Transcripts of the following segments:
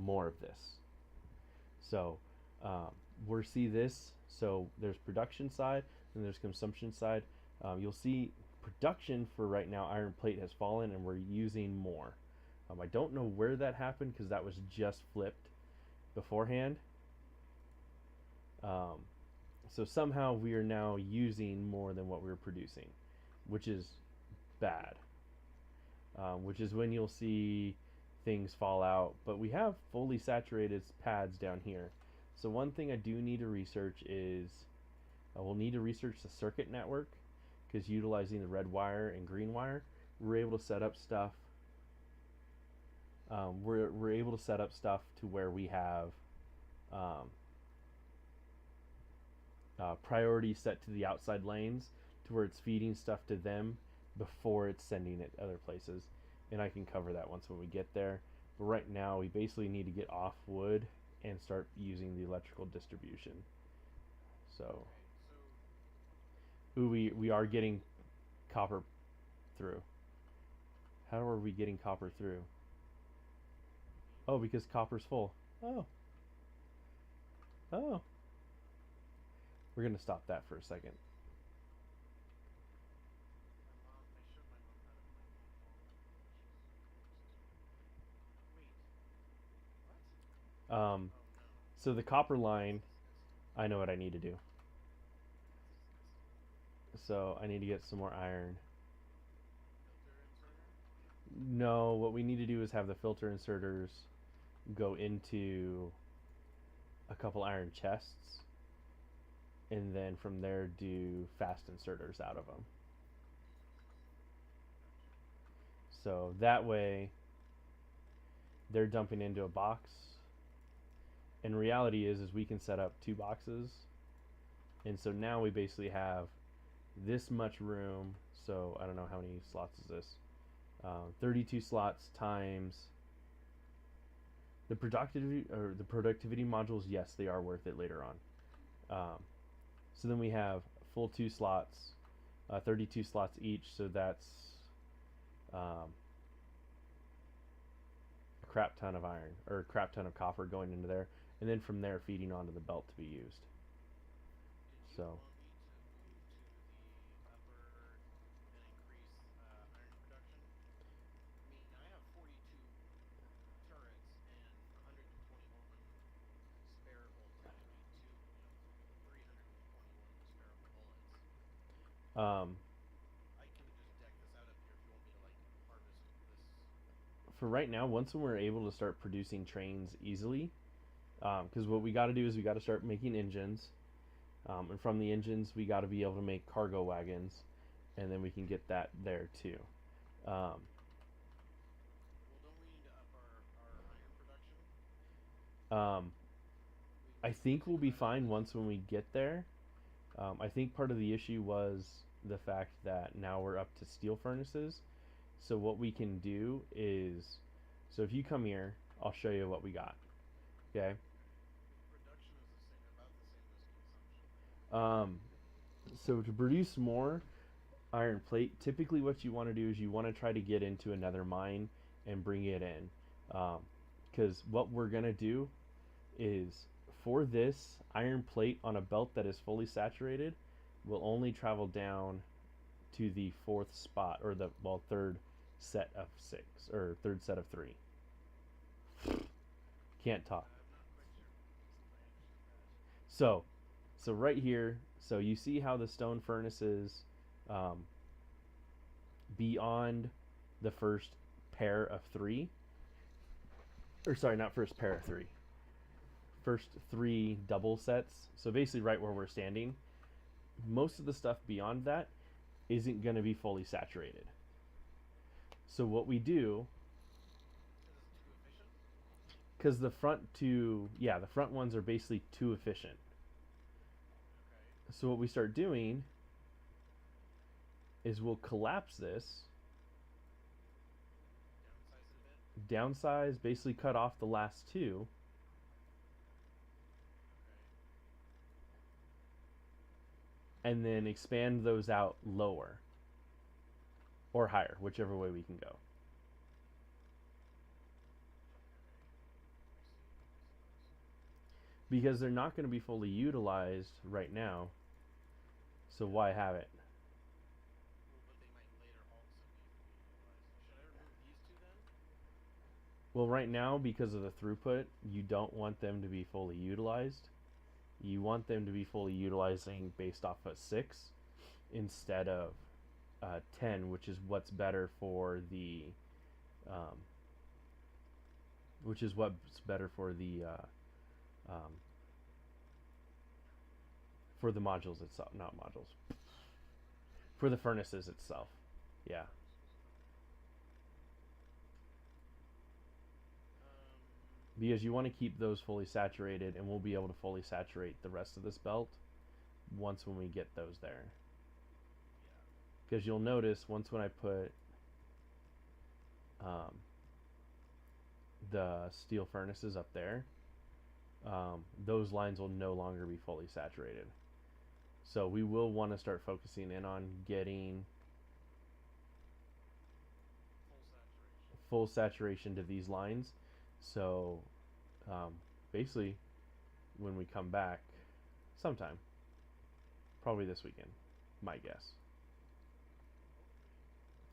more of this. So we'll see this. So there's production side and there's consumption side. You'll see production for right now, iron plate has fallen and we're using more. I don't know where that happened because that was just flipped beforehand. So somehow we are now using more than what we were producing, which is bad. Which is when you'll see things fall out. But we have fully saturated pads down here. So one thing I do need to research is we'll need to research the circuit network, because utilizing the red wire and green wire, we're able to set up stuff. We're able to set up stuff to where we have priority set to the outside lanes, to where it's feeding stuff to them before it's sending it other places. And I can cover that once when we get there. But right now we basically need to get off wood and start using the electrical distribution. So, ooh, we are getting copper through. How are we getting copper through? Oh, because copper's full. Oh. Oh. We're going to stop that for a second. So the copper line, I know what I need to do. So I need to get some more iron. No, what we need to do is have the filter inserters go into a couple iron chests, and then from there do fast inserters out of them. So that way they're dumping into a box. And reality is we can set up 2 boxes. And so now we basically have this much room. So I don't know how many slots is this. 32 slots times the productivity modules. Yes, they are worth it later on. So then we have full 2 slots, 32 slots each. So that's a crap ton of iron, or a crap ton of copper going into there, and then from there feeding onto the belt to be used. So um, for right now, once we're able to start producing trains easily, because what we got to do is we got to start making engines, and from the engines we got to be able to make cargo wagons, and then we can get that there too. Um, um, I think we'll be fine once when we get there. I think part of the issue was the fact that now we're up to steel furnaces. So what we can do is, so if you come here, I'll show you what we got. Okay. Um, so to produce more iron plate, typically what you want to do is you want to try to get into another mine and bring it in. Because what we're going to do is, for this iron plate on a belt that is fully saturated, will only travel down to the 4th spot, or the third set of 6, or third set of 3. Can't talk. So right here, so you see how the stone furnaces, um, beyond the first pair of 3, or sorry, not first pair of 3, first 3 double sets. So basically right where we're standing, most of the stuff beyond that isn't going to be fully saturated. So what we do, because the front ones are basically too efficient. So what we start doing is we'll collapse this, downsize, basically cut off the last 2, and then expand those out lower or higher, whichever way we can go. Because they're not going to be fully utilized right now. So why have it? Well, but they might later also be fully utilized. Should I remove these two then? Well, right now, because of the throughput, you don't want them to be fully utilized. You want them to be fully utilizing based off of 6 instead of 10, which is what's better for the um, which is what's better um, for the modules itself, not modules, for the furnaces itself. Yeah. Furnaces. Because you want to keep those fully saturated, and we'll be able to fully saturate the rest of this belt once when we get those there. Yeah. Because you'll notice once when I put um, the steel furnaces up there, those lines will no longer be fully saturated. So we will want to start focusing in on getting Full saturation. full saturation to these lines. So um, basically, when we come back, sometime, probably this weekend, my guess. Hopefully.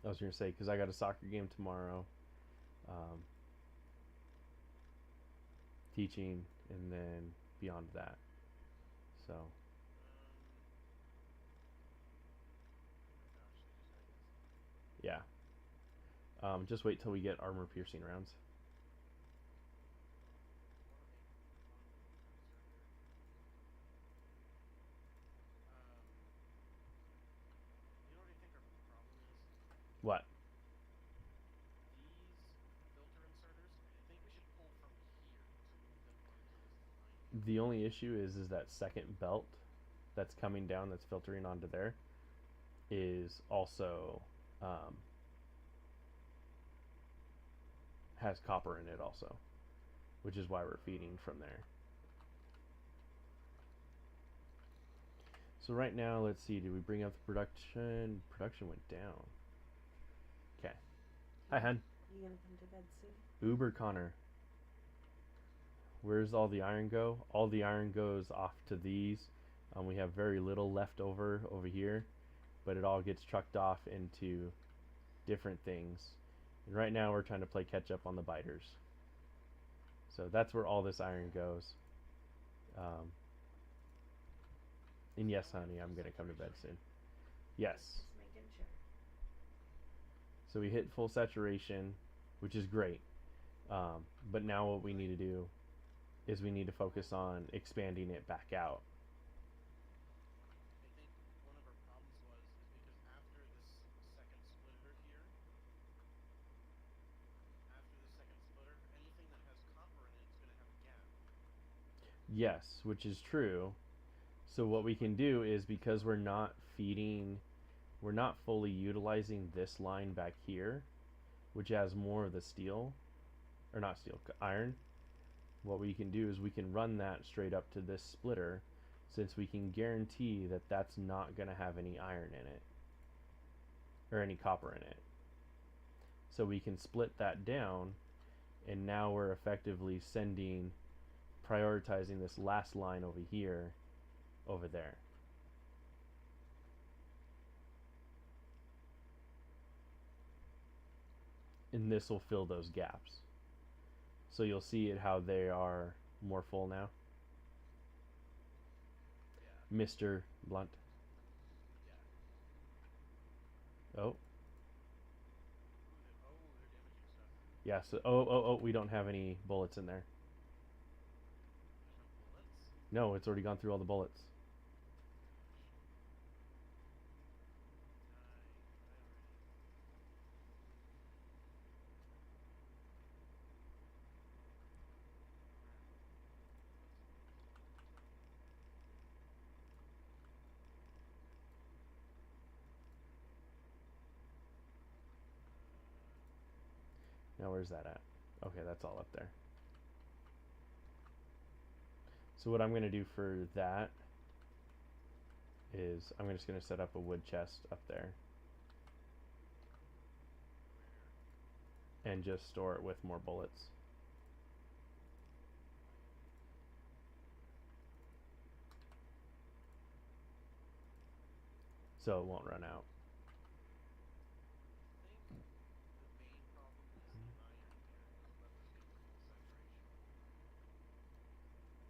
I was going to say, because I got a soccer game tomorrow, um, teaching, and then beyond that. So, Oh my gosh, they just added something. yeah. Just wait till we get armor piercing rounds. I want to make a inserter. You know what I think our problem is? What? These filter inserters, I think we should pull from here to move them onto this line The here. only issue is that second belt that's coming down, that's filtering onto there, is also um, has copper in it also, which is why we're feeding from there. So right now, let's see. Did we bring up the production? Production went down. Okay. Hi, hun. You gonna come to bed soon? Uber Connor. Where's all the iron go? All the iron goes off to these. We have very little left over here, but it all gets trucked off into different things. And right now we're trying to play catch up on the biters. So that's where all this iron goes. Um, and yes, honey, I'm gonna come to bed soon. Yes. Just making sure. So we hit full saturation, which is great. But now what we need to do is we need to focus on expanding it back out. I think one of our problems is because after this second splitter here, anything that has copper in it is going to have a gap. Yes, which is true. So what we can do is, because we're not feeding, we're not fully utilizing this line back here, which has more of the steel, or not steel, iron. What we can do is we can run that straight up to this splitter, since we can guarantee that that's not going to have any iron in it, or any copper in it. So we can split that down, and now we're effectively prioritizing this last line over here, over there. And this will fill those gaps. So you'll see it how they are more full now. Yeah. Mr. Blunt. Yeah. Oh. They're damaging stuff. Yeah, so we don't have any bullets in there. There's no bullets? No, it's already gone through all the bullets. Die already. Now where's that at? Okay, that's all up there. So what I'm going to do for that is I'm just going to set up a wood chest up there and just store it with more bullets. so it won't run out. I think the main problem is the iron here doesn't let us get to full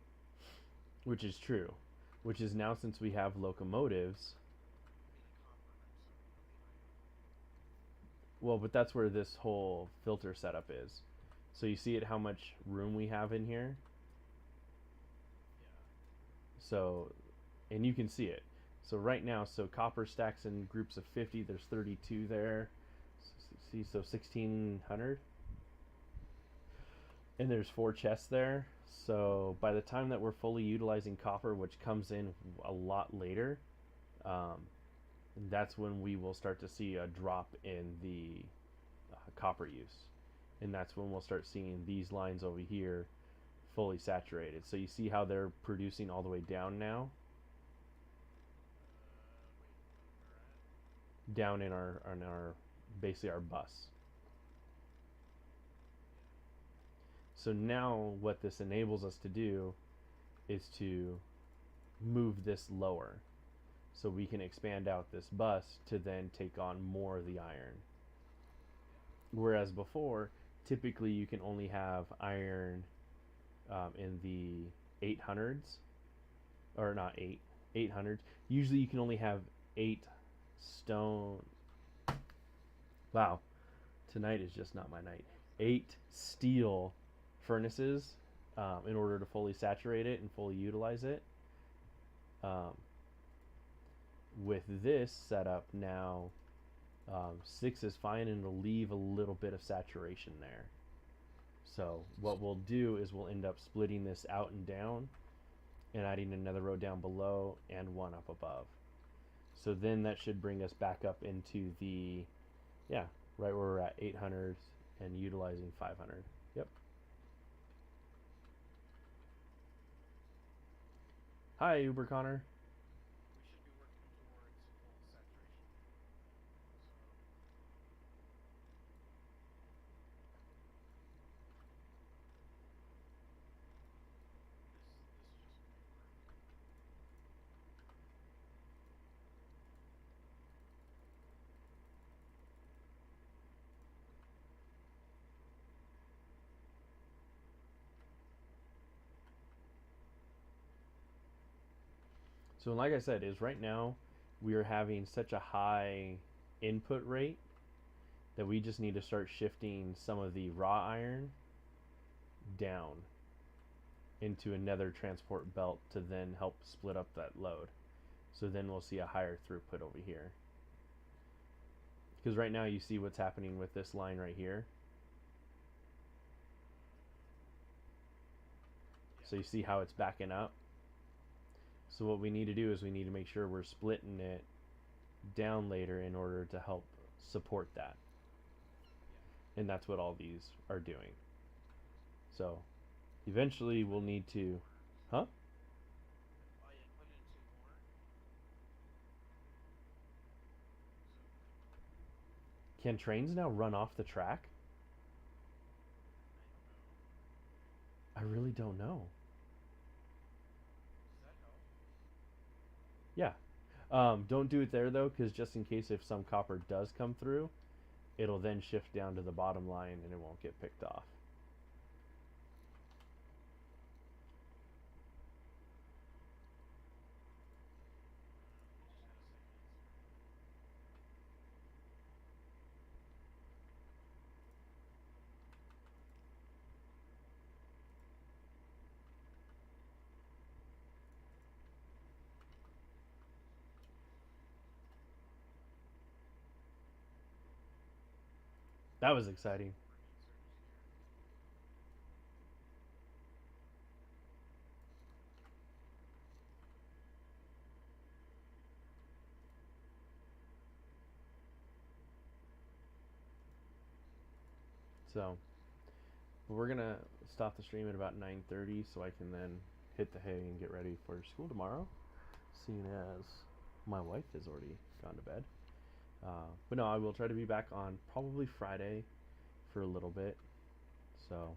saturation. Which is true. Which is now, since we have locomotives. I mean the copper, I'm sorry, not the iron. Well, but that's where this whole filter setup is. So you see it, how much room we have in here. Yeah. So, and you can see it. So right now, so copper stacks in groups of 50. There's 32 there. See, so 1600. And there's 4 chests there. So by the time that we're fully utilizing copper, which comes in a lot later, that's when we will start to see a drop in the copper use. And that's when we'll start seeing these lines over here fully saturated. So you see how they're producing all the way down now? Wait, where at? Down in our basically our bus. Yeah. So now what this enables us to do is to move this lower. So we can expand out this bus to then take on more of the iron. Yeah. Whereas before, typically you can only have iron in the 800s, or not 800s. Usually you can only have 8 stone. Wow, tonight is just not my night. 8 steel furnaces in order to fully saturate it and fully utilize it. With this setup now, 6 is fine, and it'll leave a little bit of saturation there. So what we'll do is we'll end up splitting this out and down and adding another row down below and one up above. So then that should bring us back up into the, yeah, right where we're at 800 and utilizing 500. Yep. Hi, Uber Connor. We should be working towards full saturation here. So this just might work. So like I said, is right now we are having such a high input rate that we just need to start shifting some of the raw iron down into another transport belt to then help split up that load. So then we'll see a higher throughput over here. Because right now you see what's happening with this line right here. Yeah. So you see how it's backing up. So what we need to do is we need to make sure we're splitting it down later in order to help support that. Yeah. And that's what all these are doing. So eventually we'll need to, huh? Oh yeah, put in 2 more. So Can trains now run off the track? I don't know. I really don't know. Does that help? Yeah. Don't do it there though, because just in case if some copper does come through, it'll then shift down to the bottom line and it won't get picked off. Let me just add a second answer. That was exciting. More answers here. So, but we're gonna stop the stream at about 9:30, so I can then hit the hay and get ready for school tomorrow. Seeing as my wife has already gone to bed. But no, I will try to be back on probably Friday for a little bit. So